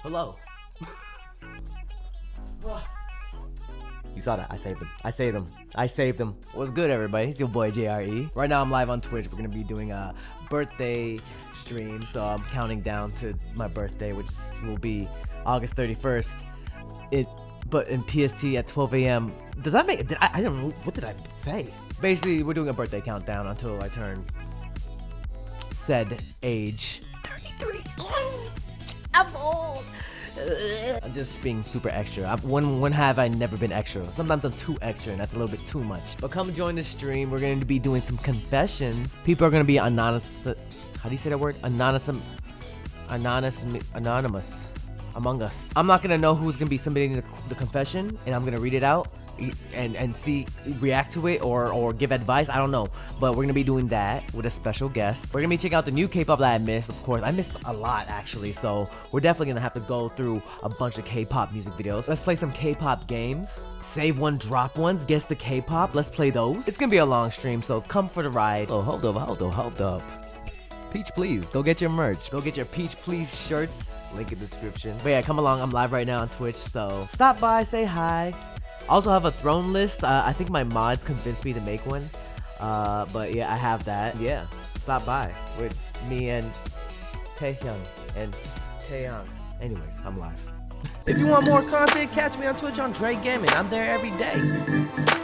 Hello. You saw that. I saved him. I saved him. I saved him. What's good, everybody? It's your boy, JRE. Right now, I'm live on Twitch. We're going to be doing a birthday stream. So I'm counting down to my birthday, which will be August 31st. But in PST at 12 a.m. Does that make... I don't know. What did I say? Basically, we're doing a birthday countdown until I turn said age. 33. I'm old. I'm just being super extra. When have I never been extra? Sometimes I'm too extra, and that's a little bit too much. But come join the stream. We're going to be doing some confessions. People are going to be anonymous. How do you say that word? Anonymous among us. I'm not going to know who's going to be submitting the confession, and I'm going to read it out and see, react to it or give advice. I don't know, but we're gonna be doing that with a special guest. We're gonna be checking out the new K-pop that I missed. Of course, I missed a lot actually, so we're definitely gonna have to go through a bunch of K-pop music videos. Let's play some K-pop games. Save one, drop ones. Guess the K-pop. Let's play those. It's gonna be a long stream, so come for the ride. Oh, hold up. Peach Please, go get your merch. Go get your Peach Please shirts. Link in the description. But yeah, come along. I'm live right now on Twitch, so stop by, say hi. Also have a throne list. I think my mods convinced me to make one. But yeah, I have that. Yeah, stop by with me and Taehyung and Taeyang. Anyways, I'm live. If you want more content, catch me on Twitch on Jrekml. I'm there every day.